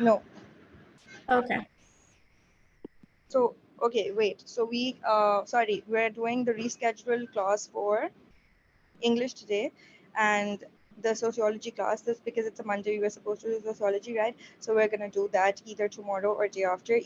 No. Okay. So, okay, wait. So we're doing the rescheduled class for English today, and the sociology class. This because it's a Monday. We were supposed to do sociology, right? So we're gonna do that either tomorrow or day after.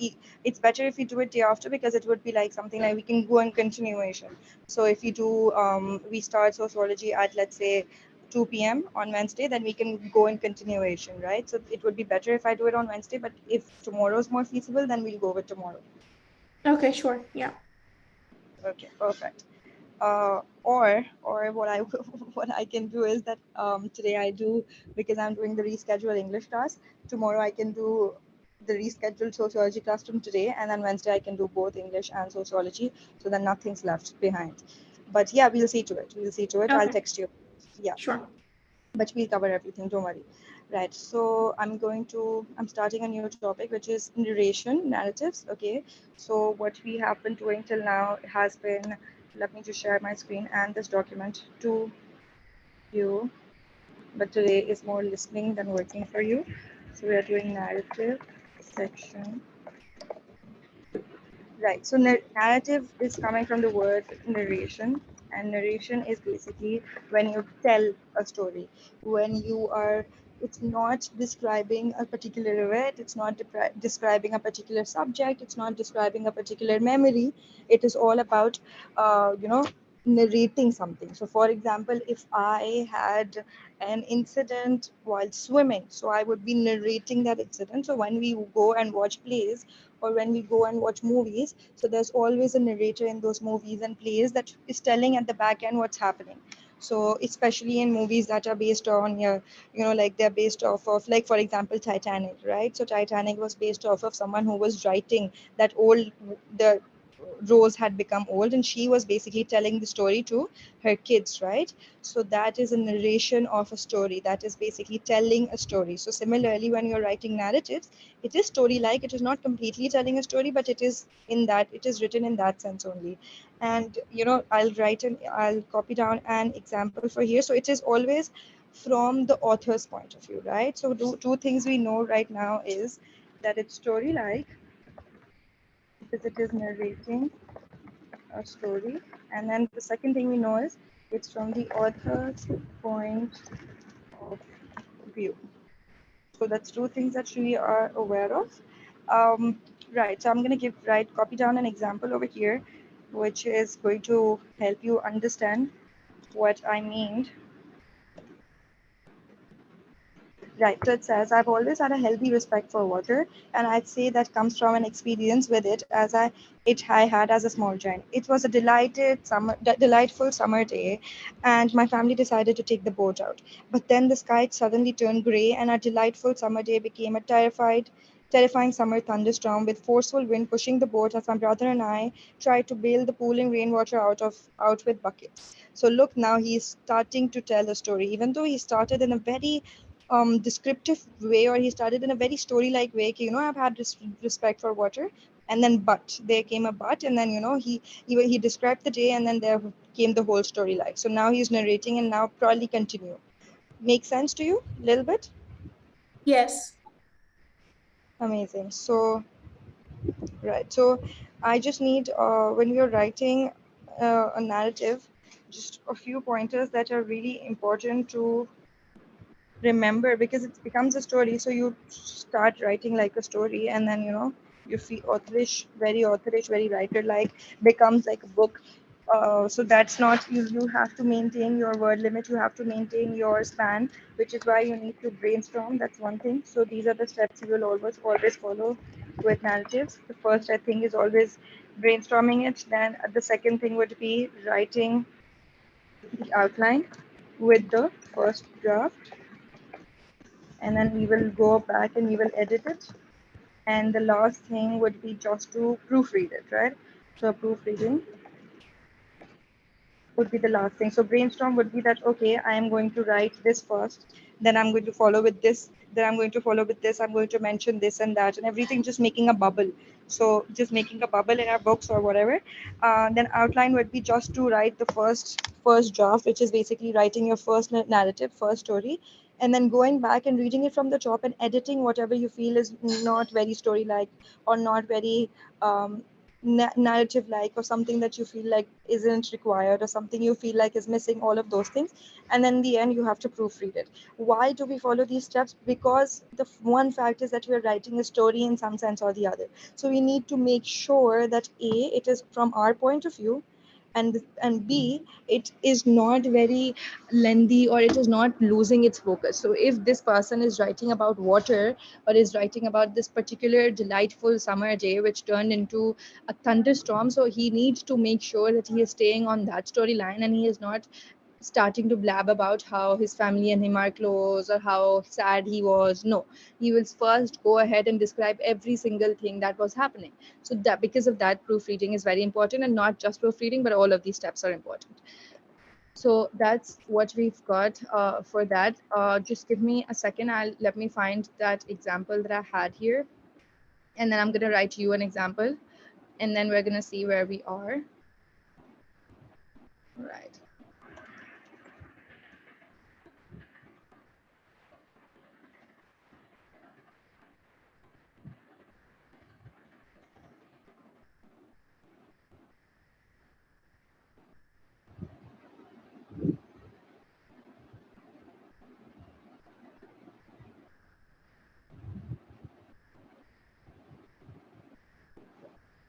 It's better if we do it day after because it would be like something like we can go in continuation. So if we start sociology at, let's say, 2 p.m. on Wednesday, then we can go in continuation, right? So it would be better if I do it on Wednesday, but if tomorrow is more feasible, then we'll go with tomorrow. Okay, sure. Yeah. Okay, perfect. Or what I what I can do is that today I do, because I'm doing the rescheduled English class. Tomorrow I can do the rescheduled sociology class from today, and then Wednesday I can do both English and sociology. So then nothing's left behind. But yeah, we'll see to it. We'll see to it. I'll Okay, text you. Yeah, sure. but we'll cover everything. Don't worry. Right. So I'm starting a new topic, which is narration narratives. Okay. So what we have been doing till now has been, let me just share my screen and this document to you. But today is more listening than working for you. So we are doing narrative section. Right. So narrative is coming from the word narration, and narration is basically when you tell a story. When you are, it's not describing a particular event. It's not describing a particular subject. It's not describing a particular memory. It is all about, narrating something. So, for example, if I had an incident while swimming, so I would be narrating that incident. So when we go and watch plays, or when we go and watch movies, so there's always a narrator in those movies and plays that is telling at the back end what's happening. So especially in movies that are based on your, like they're based off of, like for example, Titanic, right? So Titanic was based off of someone who was writing that old, the Rose had become old, and she was basically telling the story to her kids, right? So that is a narration of a story. That is basically telling a story. So similarly, when you're writing narratives, it is story like. It is not completely telling a story, but it is written in that sense only. And I'll copy down an example for here. So it is always from the author's point of view, right? So two things we know right now is that it's story like because it is narrating a story. And then the second thing we know is it's from the author's point of view. So that's two things that we are aware of. Right. So I'm going to copy down an example over here, which is going to help you understand what I mean. Right. So it says, I've always had a healthy respect for water, and I'd say that comes from an experience with it I had as a small giant. It was a delightful summer day, and my family decided to take the boat out. But then the sky suddenly turned gray, and our delightful summer day became a terrifying summer thunderstorm with forceful wind pushing the boat as my brother and I tried to bail the pooling rainwater out with buckets. So look, now he's starting to tell a story, even though he started in a very descriptive way, or he started in a very story like way. I've had respect for water, and then but there came a but, and then he described the day, and then there came the whole story like. So now he's narrating, and now probably continue. Make sense to you a little bit? Yes. Amazing. So right. So I just need, when we are writing a narrative, just a few pointers that are really important to remember, because it becomes a story. So you start writing like a story, and then you feel authorish, very writer like, becomes like a book. So that's not, you have to maintain your word limit, you have to maintain your span, which is why you need to brainstorm. That's one thing. So these are the steps you will always follow with narratives. The first, I think, is always brainstorming it. Then the second thing would be writing the outline with the first draft, and then we will go back and we will edit it. And the last thing would be just to proofread it, right? So proofreading would be the last thing. So brainstorm would be that, okay, I am going to write this first, then I'm going to follow with this, then I'm going to follow with this, I'm going to mention this and that, and everything just making a bubble. So just making a bubble in our books or whatever. Then outline would be just to write the first draft, which is basically writing your first narrative, first story. and then going back and reading it from the top and editing whatever you feel is not very story like, or not very um, narrative like, or something that you feel like isn't required, or something you feel like is missing, all of those things. And then in the end you have to proofread it. Why do we follow these steps? Because the one fact is that we are writing a story in some sense or the other. So we need to make sure that a, it is from our point of view, and b, it is not very lengthy, or it is not losing its focus. So if this person is writing about water, or is writing about this particular delightful summer day which turned into a thunderstorm, so he needs to make sure that he is staying on that storyline, and he is not starting to blab about how his family and him are close, or how sad he was. No, he will first go ahead and describe every single thing that was happening. So that, because of that, proofreading is very important, and not just proofreading, but all of these steps are important. So that's what we've got for that. Just give me a second. I'll let me find that example that I had here, and then I'm gonna write you an example, and then we're gonna see where we are. Right.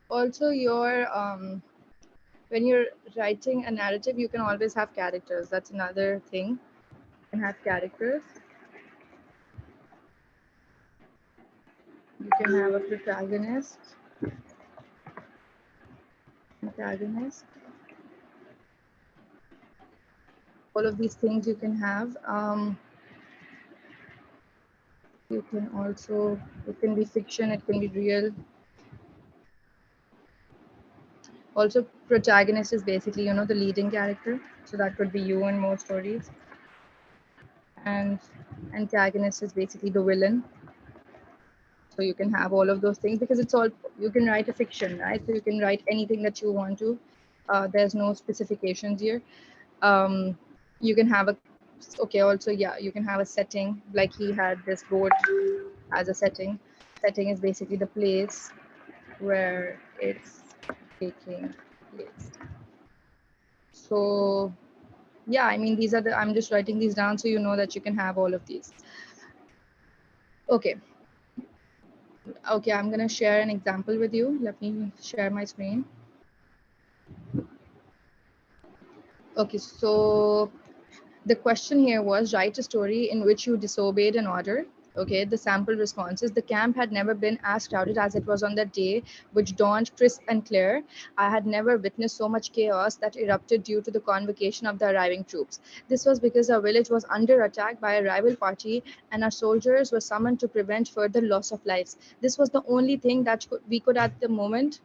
Also, your when you're writing a narrative, you can always have characters. That's another thing. You can have characters. You can have a protagonist, antagonist. All of these things you can have. You can also, it can be fiction, it can be real. Also, protagonist is basically, the leading character. So that could be you in most stories. And antagonist is basically the villain. So you can have all of those things, because it's all, you can write a fiction, right? So you can write anything that you want to. There's no specifications here. um, you can have a, okay, also, yeah, you can have a setting, like he had this boat as a setting. Setting is basically the place where it's taking place. So yeah, I mean, these are the, I'm just writing these down so you know that you can have all of these. Okay. Okay, I'm gonna share an example with you. Let me share my screen. Okay, so the question here was, write a story in which you disobeyed an order. Okay, the sample responses. The camp had never been as crowded as it was on that day, which dawned crisp and clear. I had never witnessed so much chaos that erupted due to the convocation of the arriving troops. This was because our village was under attack by a rival party, and our soldiers were summoned to prevent further loss of lives. This was the only thing that we could at the moment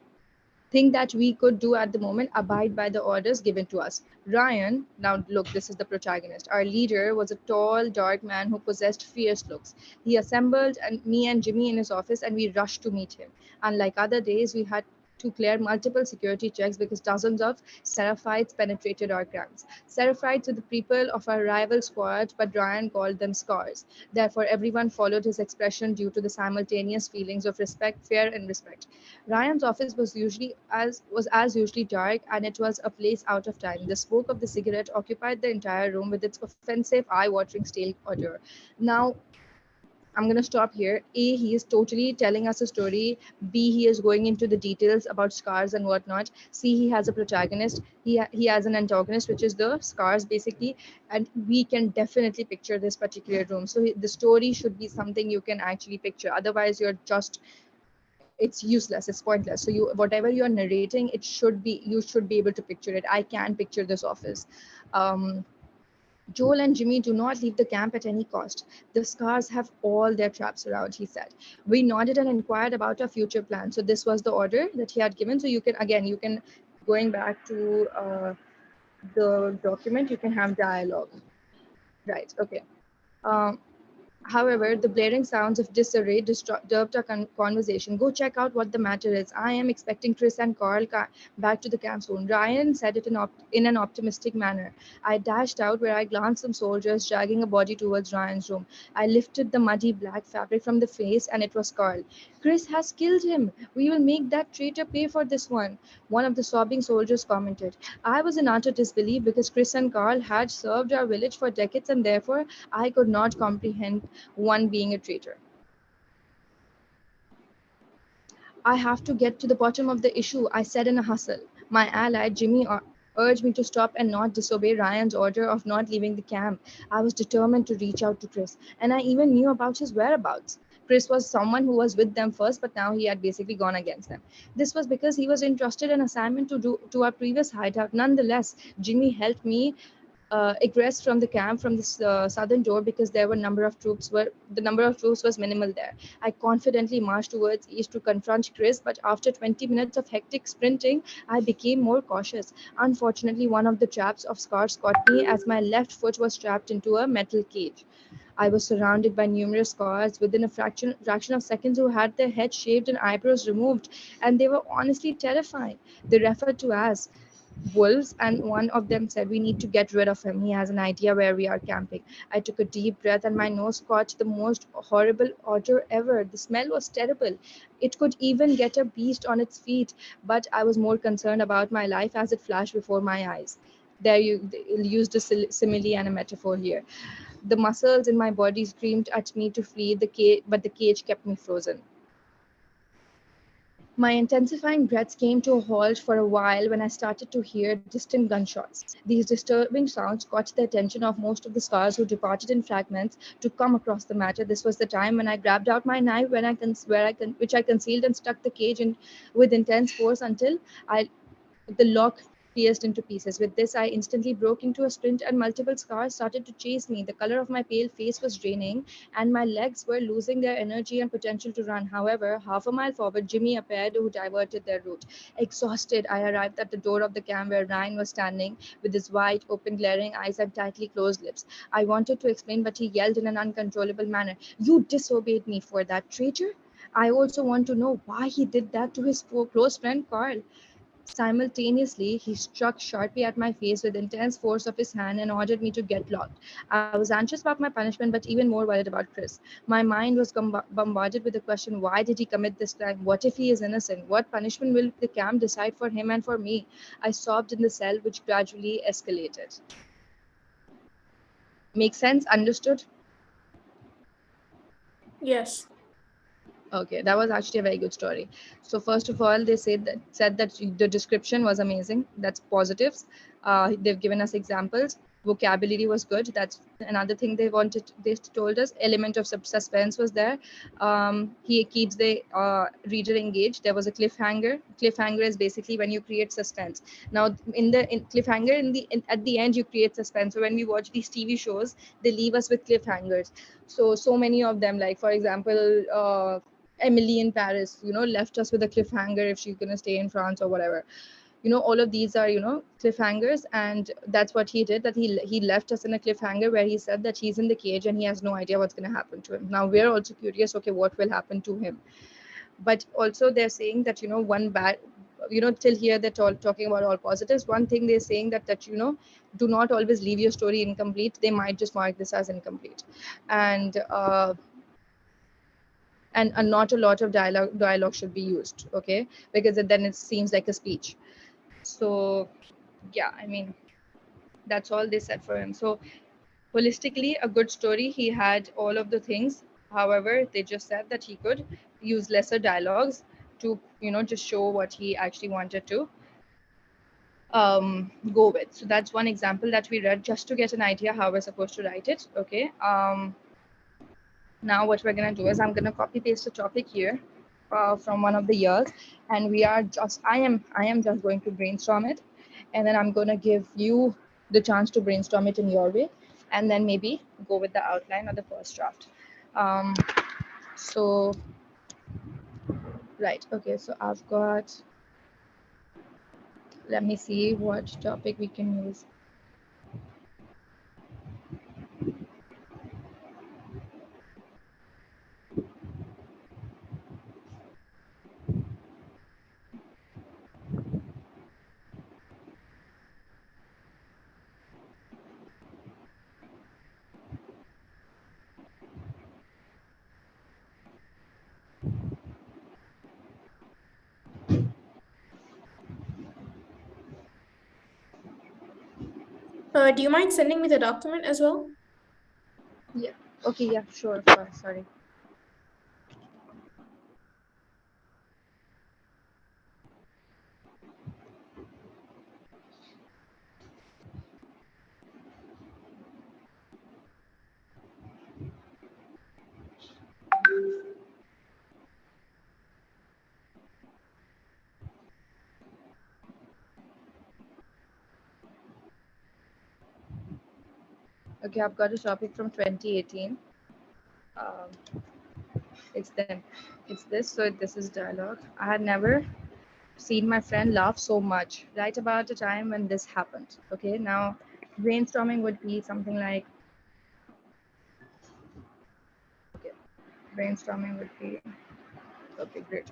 thing that we could do at the moment, abide by the orders given to us. Ryan, now look, this is the protagonist. Our leader was a tall, dark man who possessed fierce looks. He assembled me and Jimmy in his office, and we rushed to meet him. Unlike other days, we had to clear multiple security checks because dozens of Seraphites penetrated our camps. Seraphites were the people of our rival squad, but Ryan called them scars. Therefore, everyone followed his expression due to the simultaneous feelings of respect, fear, and respect. Ryan's office was as usually dark, and it was a place out of time. The smoke of the cigarette occupied the entire room with its offensive, eye-watering stale odor. Now, I'm going to stop here. A, he is totally telling us a story. B, he is going into the details about scars and whatnot. C, he has a protagonist. He has an antagonist, which is the scars, basically. And we can definitely picture this particular room. So the story should be something you can actually picture. Otherwise, you're just, it's useless, it's pointless. So you, whatever you're narrating, it should be, you should be able to picture it. I can picture this office. um, Joel and Jimmy do not leave the camp at any cost. The scars have all their traps around, he said. We nodded and inquired about our future plans. So this was the order that he had given. So you can, again, you can, going back to the document, you can have dialogue. Right, okay. um, However, the blaring sounds of disarray disturbed our conversation. Go check out what the matter is. I am expecting Chris and Carl back to the camp soon. Ryan said it in an optimistic manner. I dashed out where I glanced some soldiers dragging a body towards Ryan's room. I lifted the muddy black fabric from the face and it was Carl. Chris has killed him. We will make that traitor pay for this one. One of the sobbing soldiers commented. I was in utter disbelief because Chris and Carl had served our village for decades and therefore I could not comprehend one being a traitor. I have to get to the bottom of the issue, I said in a hustle. My ally, Jimmy, urged me to stop and not disobey Ryan's order of not leaving the camp. I was determined to reach out to Chris, and I even knew about his whereabouts. Chris was someone who was with them first, but now he had basically gone against them. This was because he was entrusted an assignment to do to our previous hideout. Nonetheless, Jimmy helped me egress from the camp from the southern door because there were the number of troops was minimal there. I confidently marched towards east to confront Chris, but after 20 minutes of hectic sprinting, I became more cautious. Unfortunately, one of the traps of scars caught me as my left foot was trapped into a metal cage. I was surrounded by numerous scars within a fraction of seconds who had their heads shaved and eyebrows removed, and they were honestly terrifying. They referred to as wolves, and one of them said, "We need to get rid of him. He has an idea where we are camping." I took a deep breath, and my nose caught the most horrible odor ever. The smell was terrible. It could even get a beast on its feet, but I was more concerned about my life as it flashed before my eyes. There you used a simile and a metaphor here. The muscles in my body screamed at me to flee the cage, but the cage kept me frozen. My intensifying breaths came to a halt for a while when I started to hear distant gunshots. These disturbing sounds caught the attention of most of the scars who departed in fragments to come across the matter. This was the time when I grabbed out my knife which I concealed and stuck the cage in with intense force until I the lock pierced into pieces. With this, I instantly broke into a sprint, and multiple scars started to chase me. The color of my pale face was draining, and my legs were losing their energy and potential to run. However, half a mile forward, Jimmy appeared, who diverted their route. Exhausted, I arrived at the door of the camp where Ryan was standing with his wide, open, glaring eyes and tightly closed lips. I wanted to explain, but he yelled in an uncontrollable manner, "You disobeyed me for that, traitor!" I also want to know why he did that to his close friend Carl. Simultaneously, he struck sharply at my face with intense force of his hand and ordered me to get locked. I was anxious about my punishment, but even more worried about Chris. My mind was bombarded with the question, why did he commit this crime? What if he is innocent? What punishment will the camp decide for him and for me? I sobbed in the cell, which gradually escalated. Make sense? Understood? Yes. Okay, that was actually a very good story. So first of all, they said that the description was amazing. That's positives. They've given us examples. Vocabulary was good. That's another thing they wanted. They told us element of suspense was there. He keeps the reader engaged. There was a cliffhanger. Cliffhanger is basically when you create suspense. Now, in cliffhanger, at the end, you create suspense. So when we watch these TV shows, they leave us with cliffhangers. So many of them, like for example. Emily in Paris, left us with a cliffhanger if she's gonna stay in France or whatever. All of these are cliffhangers, and that's what he did. That he left us in a cliffhanger where he said that he's in the cage and he has no idea what's gonna happen to him. Now we're also curious. Okay, what will happen to him? But also they're saying that one bad. Till here they're talking about all positives. One thing they're saying that do not always leave your story incomplete. They might just mark this as incomplete, and not a lot of dialogue should be used, okay, because then it seems like a speech. So yeah, I mean, that's all they said for him. So holistically, a good story. He had all of the things. However, they just said that he could use lesser dialogues to just show what he actually wanted to go with. So that's one example that we read just to get an idea how we're supposed to write it, okay. Now what we're going to do is I'm going to copy paste a topic here from one of the years, and we are just I am just going to brainstorm it, and then I'm going to give you the chance to brainstorm it in your way, and then maybe go with the outline or the first draft. um, so right, okay, so I've got, let me see what topic we can use. Do you mind sending me the document as well? Yeah. Okay, yeah, sure, of course. Sorry. Okay, I've got a topic from 2018. Um, it's then it's this. So this is dialogue. I had never seen my friend laugh so much right about the time when this happened. Okay, now brainstorming would be something like, okay, brainstorming would be, okay, great.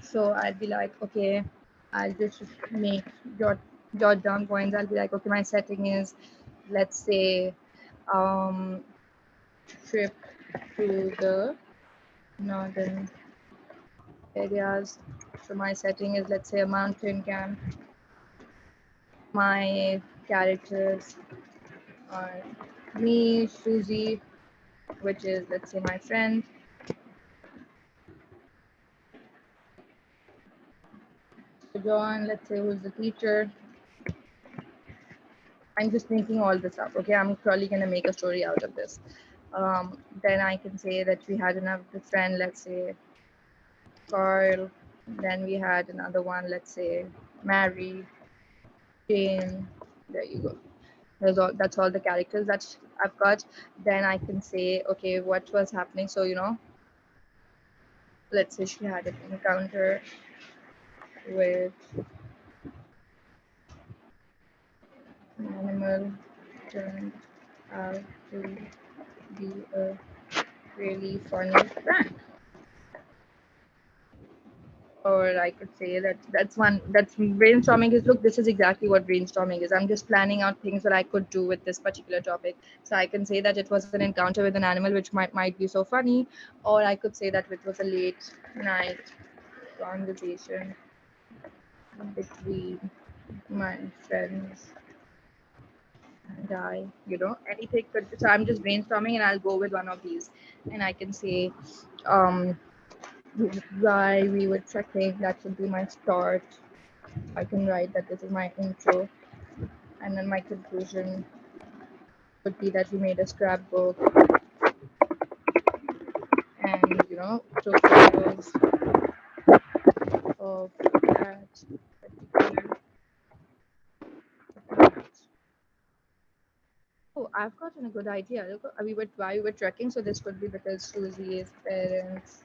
So I'd be like, okay, I'll just make jot jot down points. I'll be like, okay, my setting is, let's say, um, trip to the northern areas. So my setting is, let's say, a mountain camp. My characters are me, Susie, which is, let's say, my friend, John, let's say, who's the teacher. I'm just making all this up. Okay, I'm probably gonna make a story out of this. Then I can say that we had another friend, let's say Carl. Then we had another one, let's say Mary, Jane. There you go. That's all the characters that I've got. Then I can say, okay, what was happening. So let's say she had an encounter with an animal turned out to be a really funny prank. Or I could say that that's brainstorming is, look, this is exactly what brainstorming is. I'm just planning out things that I could do with this particular topic. So I can say that it was an encounter with an animal, which might be so funny, or I could say that it was a late night conversation between my friends and I. Anything could. So I'm just brainstorming, and I'll go with one of these, and I can say, um, why we were trekking. That should be my start. I can write that this is my intro, and then my conclusion would be that we made a scrapbook and took photos of that particular night. Oh, I've gotten a good idea. Look, why we were trekking, so this could be because Susie's parents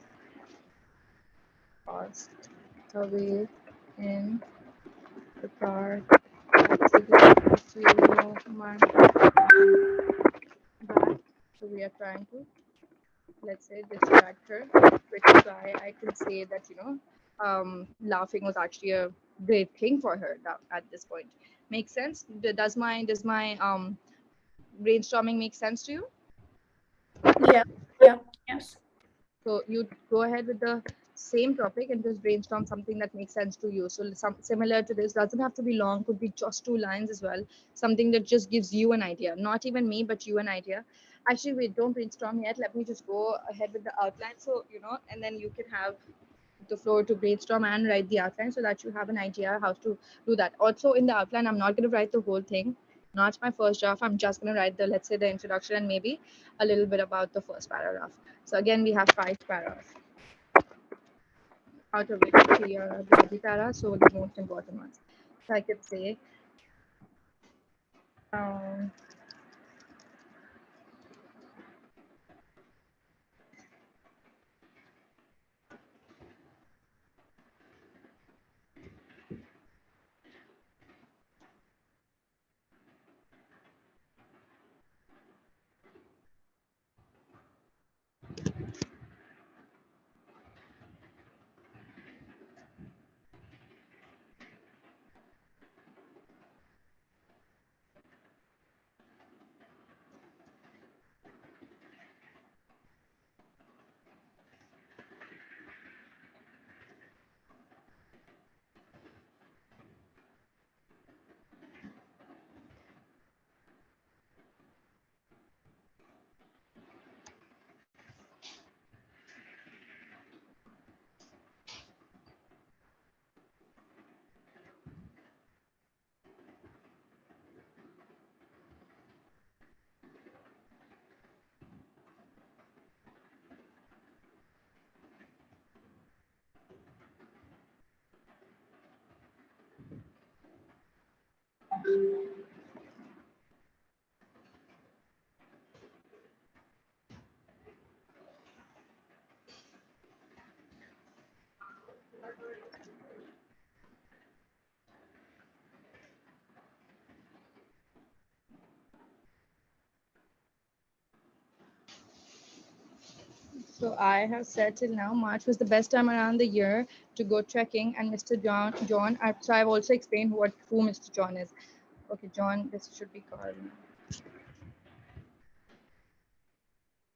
passed away in the car accident a few months back. So we are trying to, let's say, distract her, which is why I can say that laughing was actually a great thing for her at this point. Makes sense? Does my brainstorming make sense to you? Yeah. Yeah. Yes. So you go ahead with the same topic and just brainstorm something that makes sense to you. So some similar to this, doesn't have to be long, could be just 2 lines as well. Something that just gives you an idea, not even me, but you an idea. Actually, wait, don't brainstorm yet. Let me just go ahead with the outline. So and then you can have the floor to brainstorm and write the outline so that you have an idea how to do that. Also, in the outline, I'm not going to write the whole thing. Not my first draft. I'm just going to write the, let's say, the introduction and maybe a little bit about the first paragraph. So again, we have 5 paragraphs, out of which 3 are the heavy paras, so the most important ones. So I could say, um, So I have said till now, March was the best time around the year to go trekking, and Mr. John. So I've also explained who Mr. John is. Okay, John, this should be called.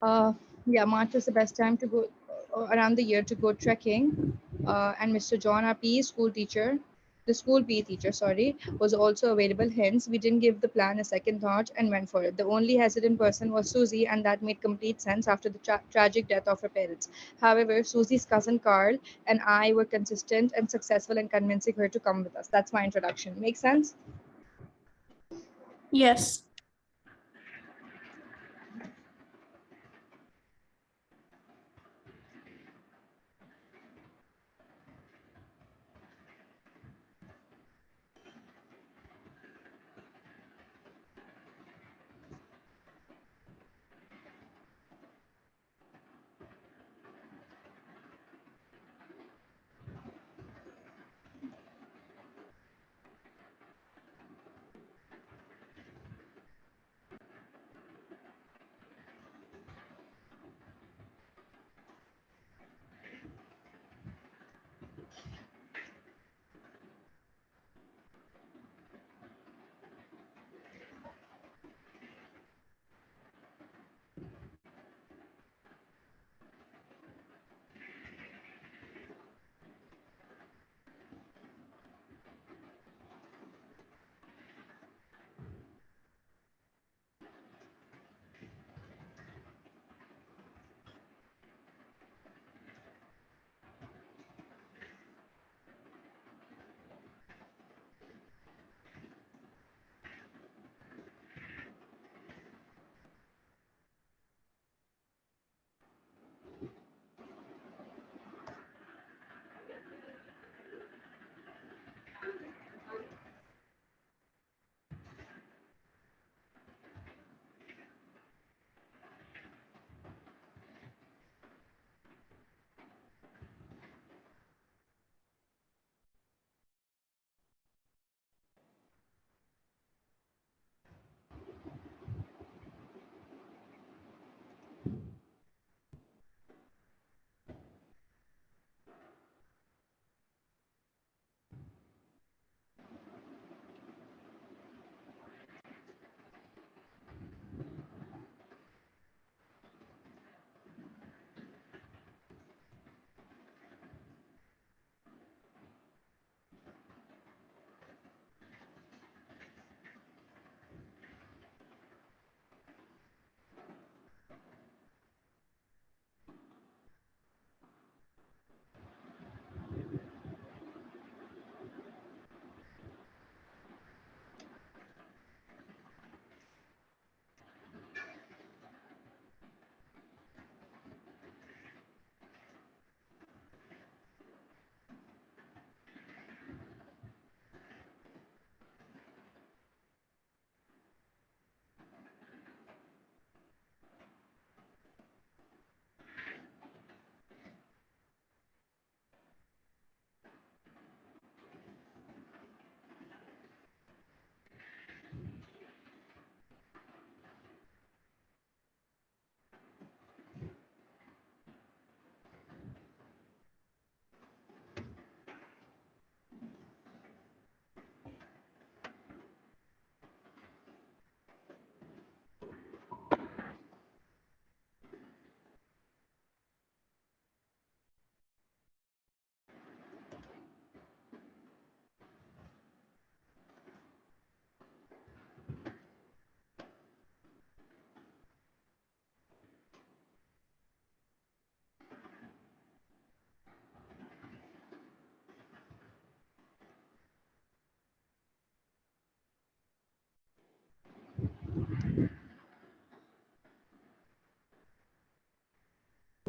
Uh, yeah, March was the best time to go around the year to go trekking. And Mr. John, our PE school teacher, the school PE teacher, sorry, was also available. Hence, we didn't give the plan a second thought and went for it. The only hesitant person was Susie, and that made complete sense after the tragic death of her parents. However, Susie's cousin Carl and I were consistent and successful in convincing her to come with us. That's my introduction. Make sense? Yes.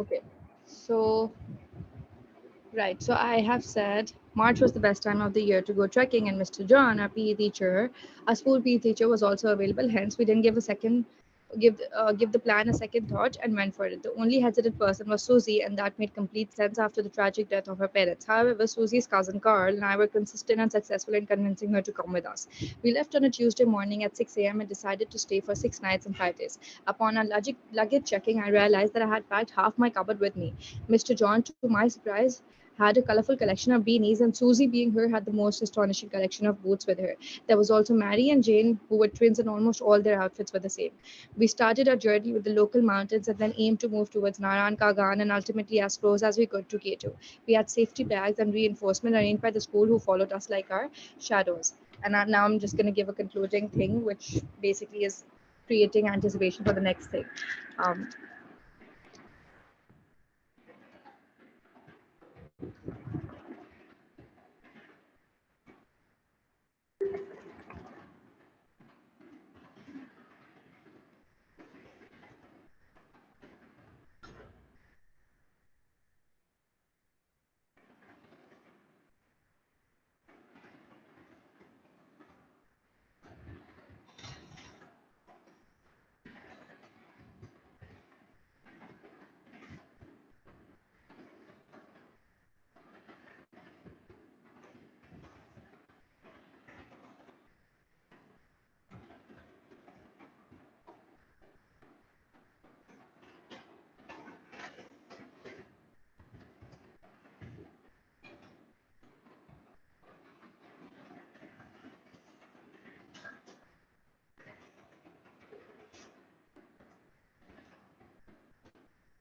Okay. So Right. So I have said March was the best time of the year to go trekking, and Mr. John, our PE teacher, our school PE teacher, was also available. Hence, we didn't give the plan a second thought and went for it. The only hesitant person was Susie, and that made complete sense after the tragic death of her parents. However, Susie's cousin Carl and I were consistent and successful in convincing her to come with us. We left on a Tuesday morning at 6 a.m. and decided to stay for 6 nights and 5 days. Upon our luggage checking, I realized that I had packed half my cupboard with me. Mr. John, to my surprise, had a colorful collection of beanies, and Susie, being her, had the most astonishing collection of boots with her. There was also Mary and Jane, who were twins, and almost all their outfits were the same. We started our journey with the local mountains and then aimed to move towards Naran Kagan and ultimately as close as we could to Ketu. We had safety bags and reinforcement arranged by the school who followed us like our shadows. And now I'm just going to give a concluding thing, which basically is creating anticipation for the next thing. Um,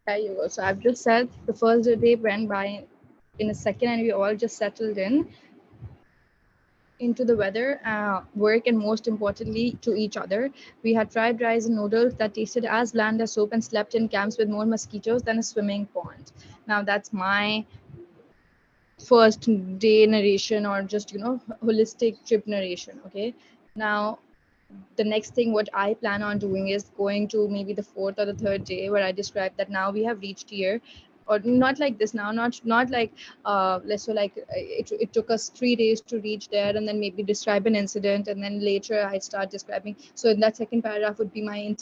there you go. So I've just said the first day went by in a second, and we all just settled in into the weather, work, and most importantly, to each other. We had fried rice and noodles that tasted as bland as soap and slept in camps with more mosquitoes than a swimming pond. Now, that's my first day narration, or just, holistic trip narration. Okay. Now, the next thing what I plan on doing is going to maybe the fourth or the third day, where I describe that now we have reached here, or not like this now, not like let's say like it took us 3 days to reach there, and then maybe describe an incident, and then later I start describing. So in that second paragraph would be my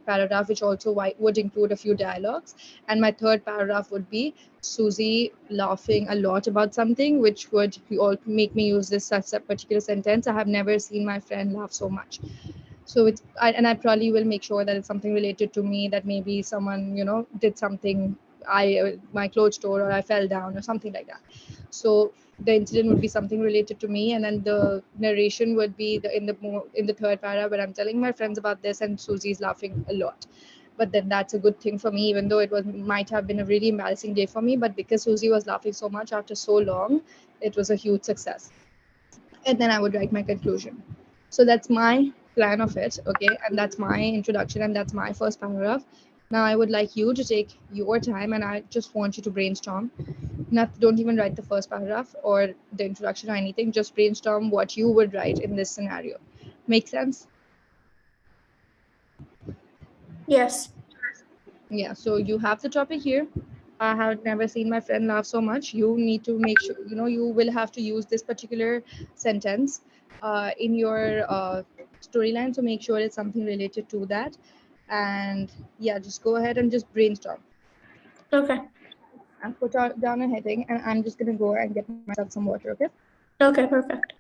paragraph, which also would include a few dialogues, and my third paragraph would be Susie laughing a lot about something, which would all make me use this such a particular sentence: I have never seen my friend laugh so much. So and I probably will make sure that it's something related to me, that maybe someone did something, my clothes tore, or I fell down, or something like that. So the incident would be something related to me, and then the narration would be in the third paragraph, where I'm telling my friends about this, and Susie's laughing a lot. But then that's a good thing for me, even though it was might have been a really embarrassing day for me, but because Susie was laughing so much after so long, it was a huge success. And then I would write my conclusion. So that's my plan of it, okay? And that's my introduction, and that's my first paragraph. Now I would like you to take your time, and I just want you to brainstorm. Not Don't even write the first paragraph or the introduction or anything. Just brainstorm what you would write in this scenario. Make sense? Yes. Yeah, so you have the topic here. I have never seen my friend laugh so much. You need to make sure, you will have to use this particular sentence in your storyline. So make sure it's something related to that. And yeah, just go ahead and just brainstorm Okay. and put down a heading. And I'm just going to go and get myself some water, okay? Okay, perfect.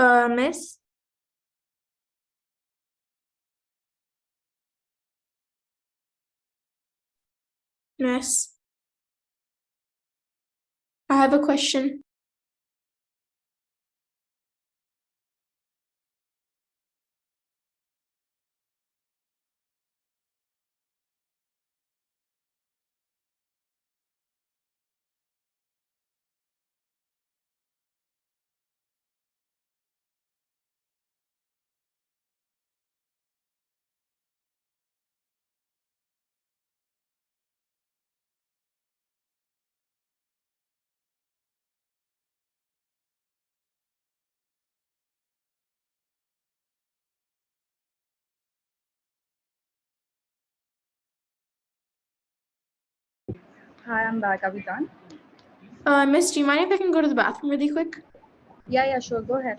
Miss. Miss. I have a question. Hi, I'm back. Are we done? Miss, do you mind if I can go to the bathroom really quick? Yeah, yeah, sure. Go ahead.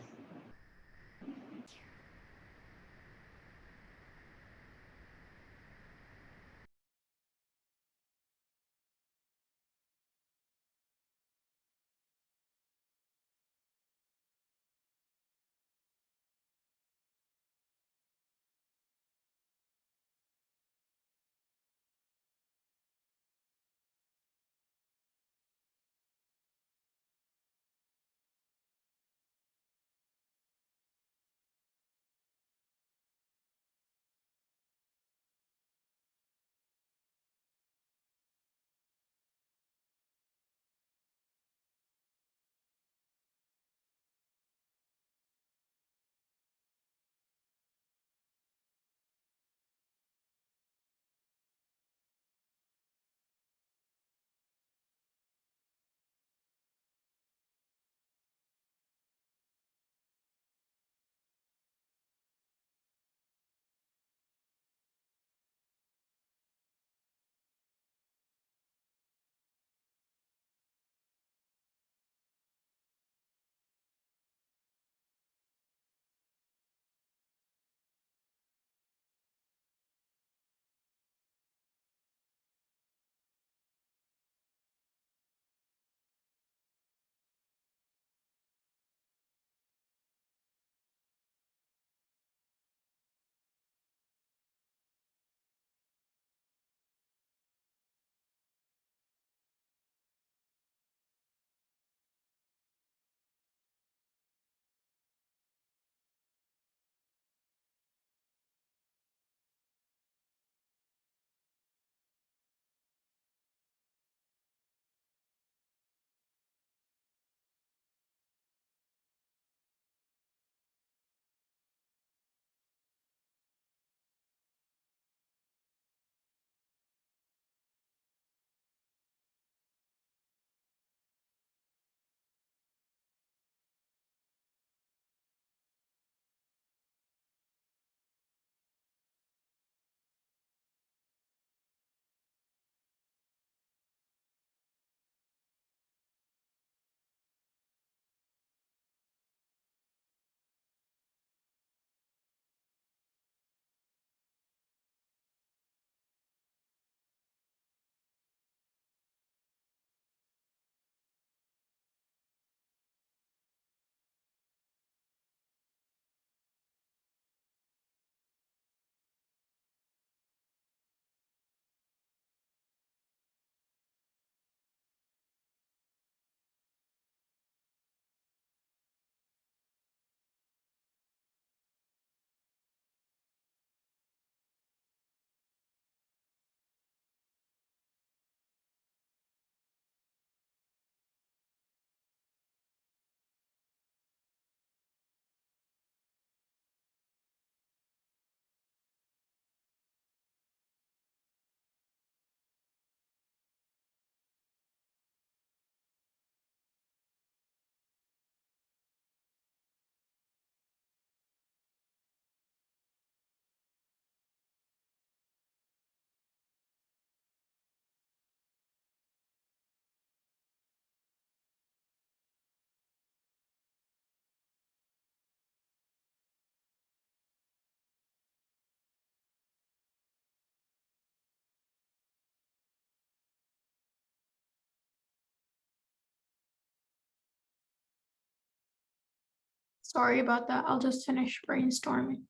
Sorry about that. I'll just finish brainstorming.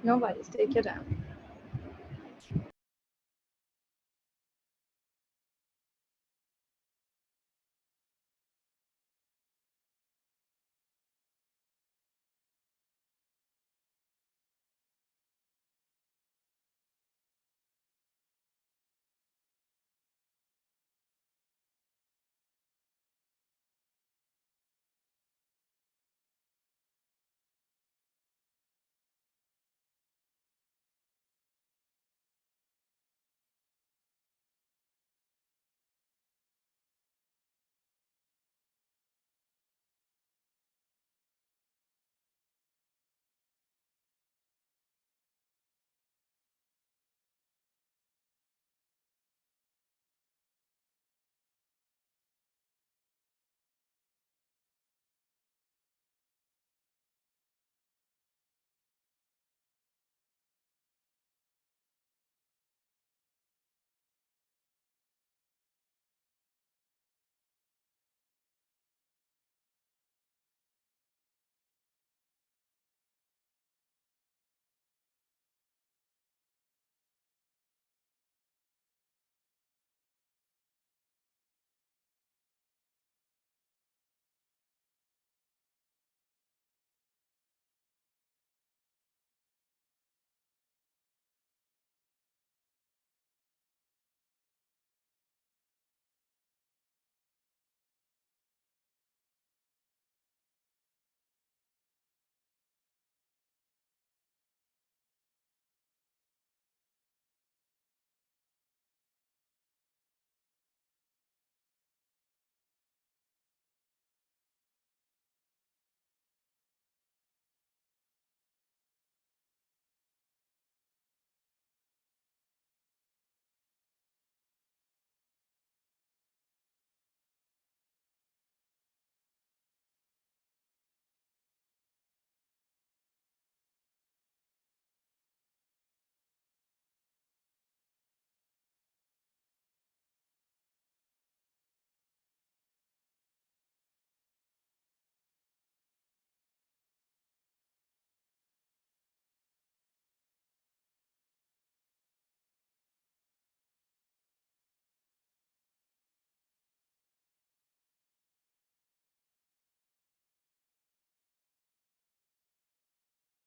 No worries, take your time.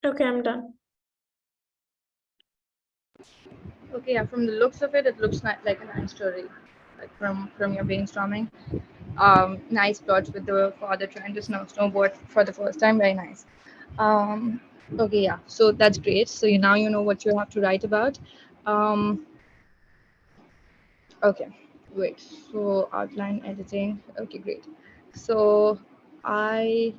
Okay, I'm done. Okay, yeah, from the looks of it, it looks like a nice story. Like from your brainstorming, nice plot with the father trying to snowboard for the first time. Very nice. Um, okay, yeah. So that's great. So you now you know what you have to write about. Um, okay, wait. So outline editing. Okay, great. So I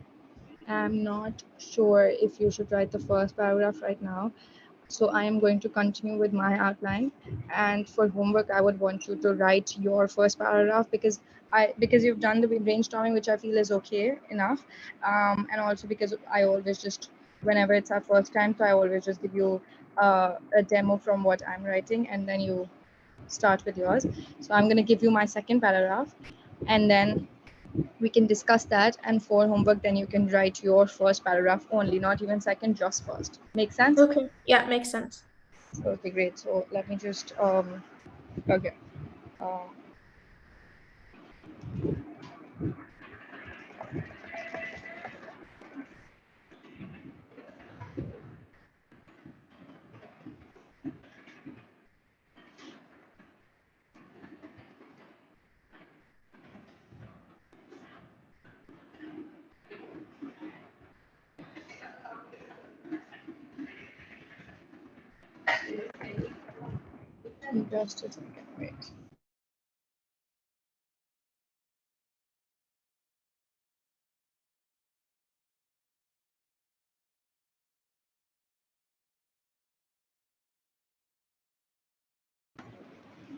am not sure if you should write the first paragraph right now. So I am going to continue with my outline. And for homework, I would want you to write your first paragraph because you've done the brainstorming, which I feel is okay enough. And also because I always just whenever it's our first time, so I always just give you a demo from what I'm writing, and then you start with yours. So I'm going to give you my second paragraph, and then we can discuss that. And for homework, then you can write your first paragraph only, not even second, just first. Make sense? Okay. Yeah, makes sense. Okay, great. So let me just okay. Um, just a second. Wait.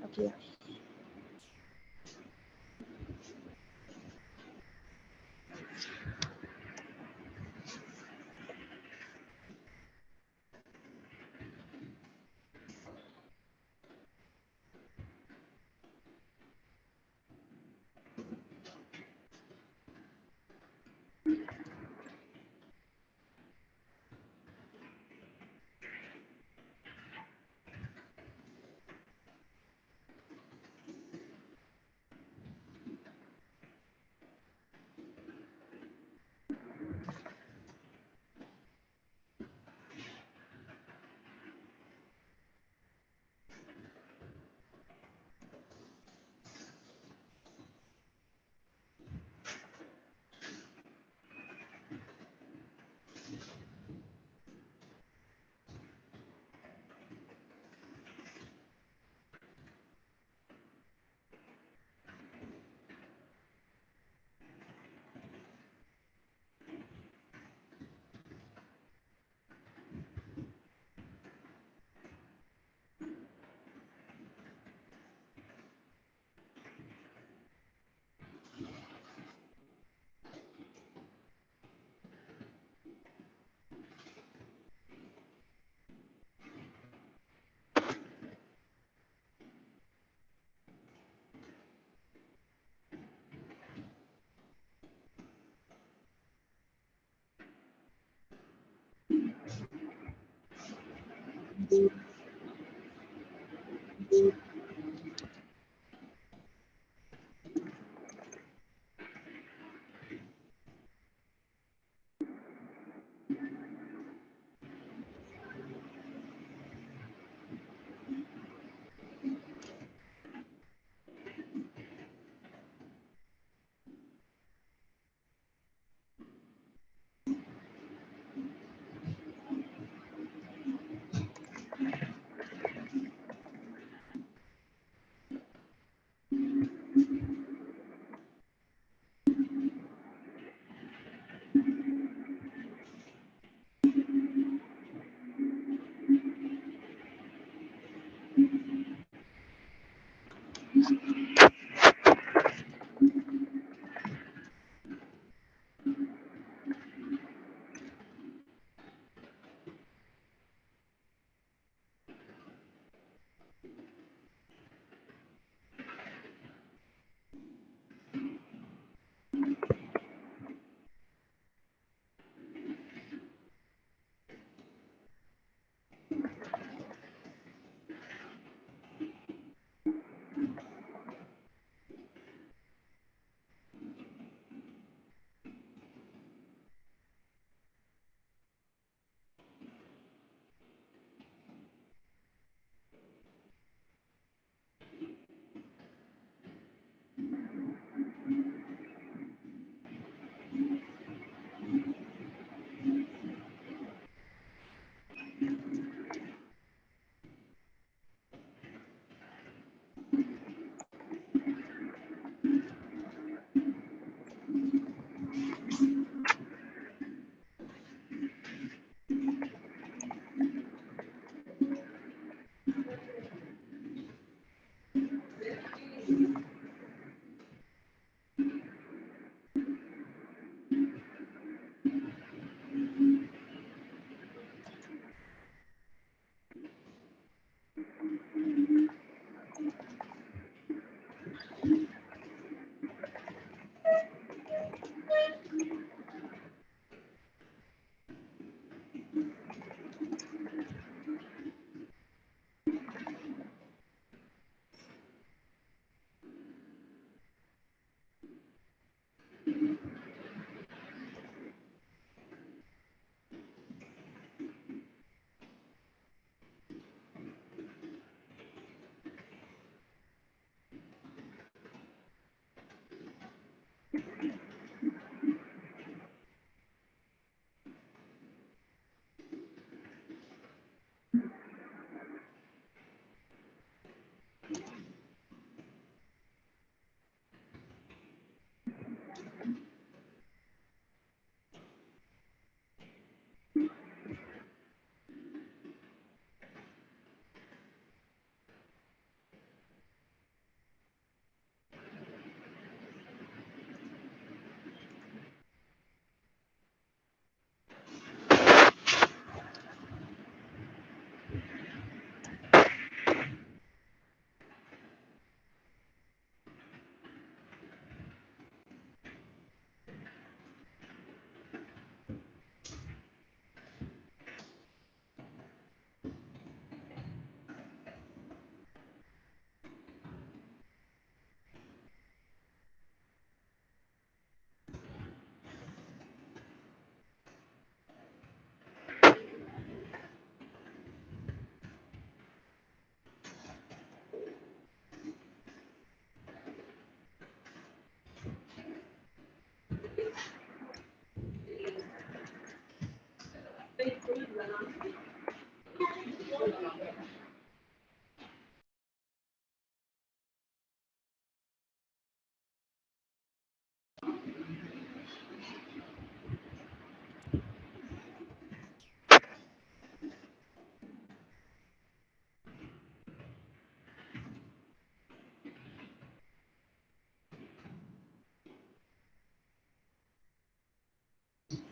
Okay.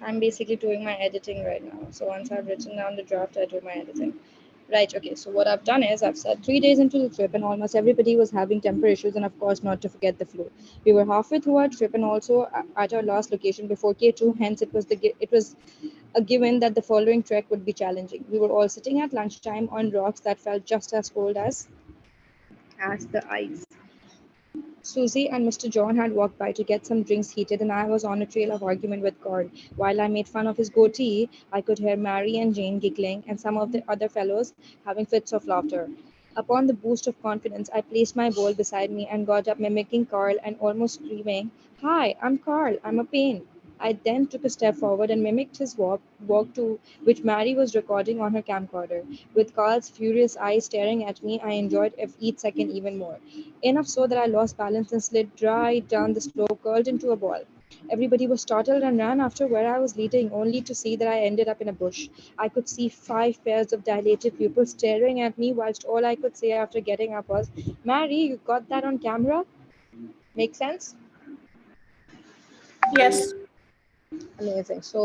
I'm basically doing my editing right now. So once I've written down the draft, I do my editing. Right, okay. So what I've done is I've said 3 days into the trip, and almost everybody was having temper issues, and of course, not to forget the flu. We were halfway through our trip, and also at our last location before K2. Hence, it was a given that the following trek would be challenging. We were all sitting at lunchtime on rocks that felt just as cold as the ice. Susie and Mr. John had walked by to get some drinks heated, and I was on a trail of argument with Carl. While I made fun of his goatee, I could hear Mary and Jane giggling and some of the other fellows having fits of laughter. Upon the boost of confidence, I placed my bowl beside me and got up, mimicking Carl and almost screaming, "Hi, I'm Carl, I'm a pain." I then took a step forward and mimicked his walk to which Mary was recording on her camcorder. With Carl's furious eyes staring at me, I enjoyed each second even more. Enough so that I lost balance and slid right down the slope, curled into a ball. Everybody was startled and ran after where I was leading, only to see that I ended up in a bush. I could see 5 pairs of dilated pupils staring at me, whilst all I could say after getting up was, "Mary, you got that on camera?" Make sense? Yes. Amazing. So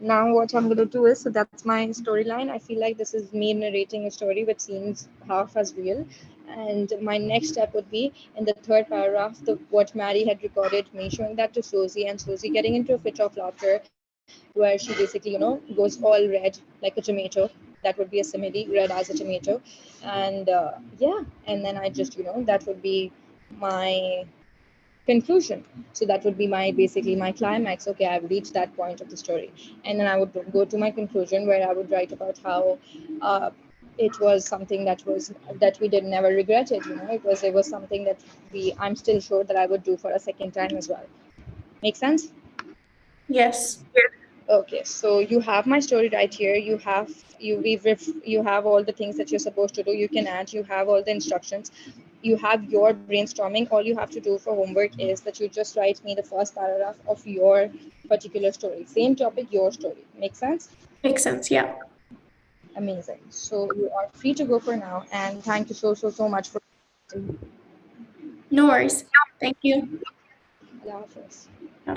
now what I'm going to do is, so that's my storyline. I feel like this is me narrating a story which seems half as real. And my next step would be in the third paragraph, what Mary had recorded me showing that to Susie, and Susie getting into a fit of laughter where she basically, goes all red like a tomato. That would be a simile, red as a tomato. And yeah, and then I just, that would be my conclusion. So that would be my basically my climax. Okay, I've reached that point of the story, and then I would go to my conclusion where I would write about how uh, it was something that we did never regret it. It was something that I'm still sure that I would do for a second time as well. Make sense? Yes. Okay, so you have my story right here. You have all the things that you're supposed to do. You can add. You have all the instructions. You have your brainstorming. All you have to do for homework is that you just write me the first paragraph of your particular story. Same topic, your story. Make sense? Makes sense. Yeah. Amazing. So you are free to go for now. And thank you so much for. No worries. Thank you. Allah Hafiz. Yeah.